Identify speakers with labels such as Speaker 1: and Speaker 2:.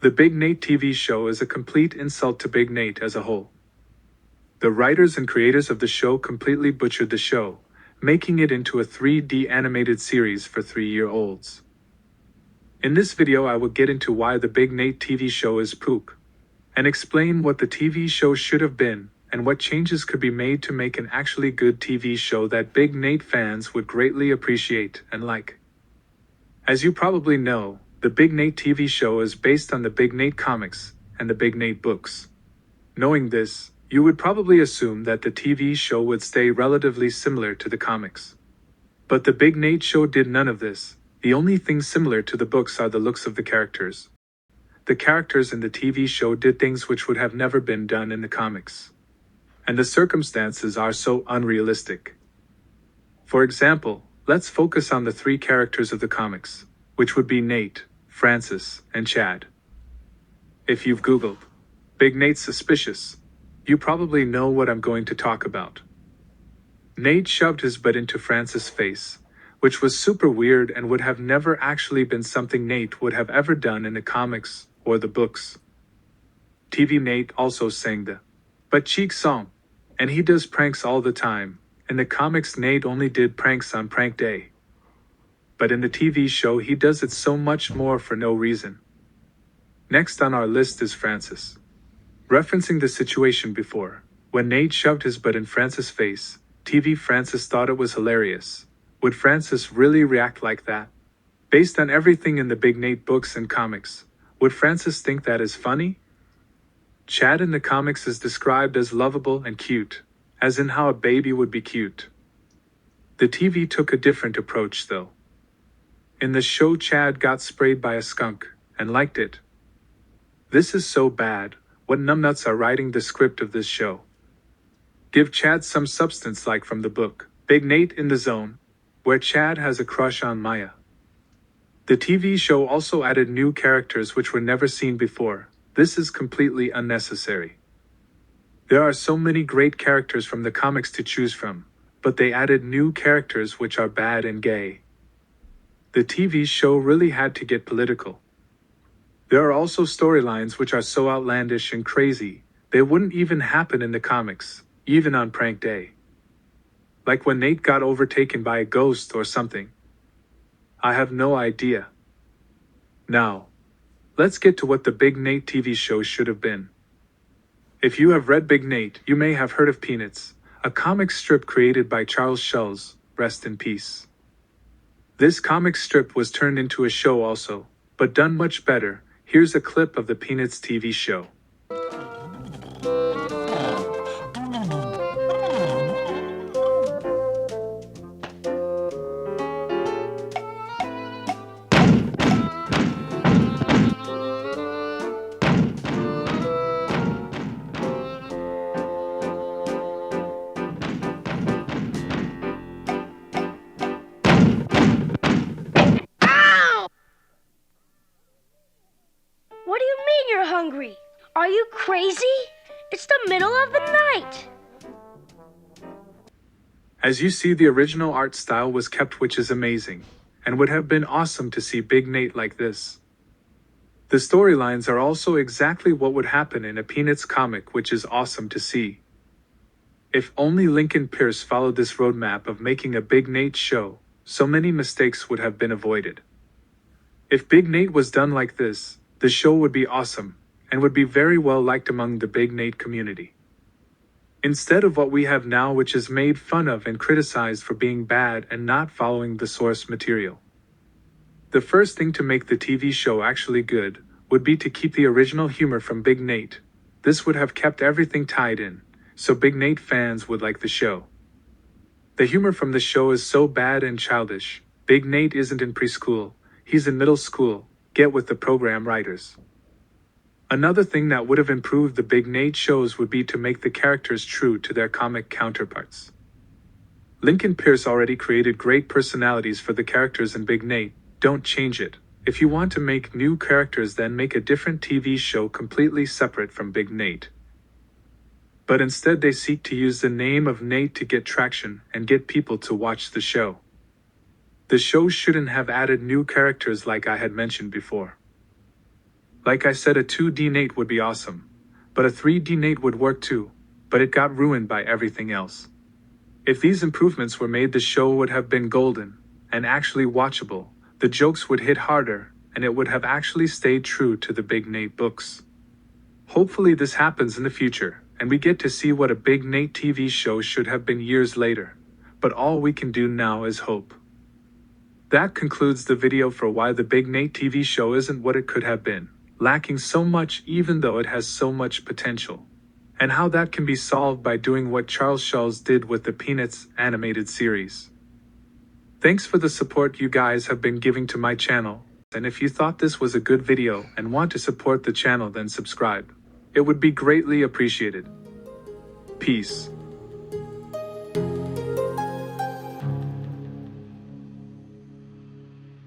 Speaker 1: The Big Nate TV show is a complete insult to Big Nate as a whole. The writers and creators of the show completely butchered the show, making it into a 3D animated series for 3-year-olds. In this video I will get into why the Big Nate TV show is poop, and explain what the TV show should have been, and what changes could be made to make an actually good TV show that Big Nate fans would greatly appreciate and like. As you probably know, the Big Nate TV show is based on the Big Nate comics and the Big Nate books. Knowing this, you would probably assume that the TV show would stay relatively similar to the comics. But the Big Nate show did none of this. The only things similar to the books are the looks of the characters. The characters in the TV show did things which would have never been done in the comics. And the circumstances are so unrealistic. For example, let's focus on the 3 characters of the comics, which would be Nate, Francis, and Chad. If you've Googled Big Nate Suspicious, you probably know what I'm going to talk about. Nate shoved his butt into Francis' face, which was super weird and would have never actually been something Nate would have ever done in the comics or the books. TV Nate also sang the Butt Cheek song, and he does pranks all the time. In the comics Nate only did pranks on prank day. But in the TV show he does it so much more for no reason. Next on our list is Francis. Referencing the situation before, when Nate shoved his butt in Francis' face, TV Francis thought it was hilarious. Would Francis really react like that? Based on everything in the Big Nate books and comics, would Francis think that is funny? Chad in the comics is described as lovable and cute, as in how a baby would be cute. The TV took a different approach though. In the show Chad got sprayed by a skunk, and liked it. This is so bad. What numbnuts are writing the script of this show? Give Chad some substance like from the book, Big Nate in the Zone, where Chad has a crush on Maya. The TV show also added new characters which were never seen before. This is completely unnecessary. There are so many great characters from the comics to choose from, but they added new characters which are bad and gay. The TV show really had to get political. There are also storylines which are so outlandish and crazy, they wouldn't even happen in the comics, even on prank day. Like when Nate got overtaken by a ghost or something. I have no idea. Now, let's get to what the Big Nate TV show should have been. If you have read Big Nate, you may have heard of Peanuts, a comic strip created by Charles Schulz, rest in peace. This comic strip was turned into a show also, but done much better. Here's a clip of the Peanuts TV show.
Speaker 2: What do you mean you're hungry? Are you crazy? It's the middle of the night.
Speaker 1: As you see, the original art style was kept, which is amazing, and would have been awesome to see Big Nate like this. The storylines are also exactly what would happen in a Peanuts comic, which is awesome to see. If only Lincoln Peirce followed this roadmap of making a Big Nate show, so many mistakes would have been avoided. If Big Nate was done like this, the show would be awesome, and would be very well liked among the Big Nate community. Instead of what we have now, which is made fun of and criticized for being bad and not following the source material. The first thing to make the TV show actually good would be to keep the original humor from Big Nate. This would have kept everything tied in, so Big Nate fans would like the show. The humor from the show is so bad and childish. Big Nate isn't in preschool, he's in middle school. Get with the program writers. Another thing that would have improved the Big Nate shows would be to make the characters true to their comic counterparts. Lincoln Peirce already created great personalities for the characters in Big Nate. Don't change it. If you want to make new characters, then make a different TV show completely separate from Big Nate. But instead they seek to use the name of Nate to get traction and get people to watch the show. The show shouldn't have added new characters like I had mentioned before. Like I said, a 2D Nate would be awesome. But a 3D Nate would work too, but it got ruined by everything else. If these improvements were made, the show would have been golden, and actually watchable. The jokes would hit harder, and it would have actually stayed true to the Big Nate books. Hopefully this happens in the future, and we get to see what a Big Nate TV show should have been years later. But all we can do now is hope. That concludes the video for why the Big Nate TV show isn't what it could have been, lacking so much even though it has so much potential, and how that can be solved by doing what Charles Schulz did with the Peanuts animated series. Thanks for the support you guys have been giving to my channel, and if you thought this was a good video and want to support the channel, then subscribe. It would be greatly appreciated. Peace.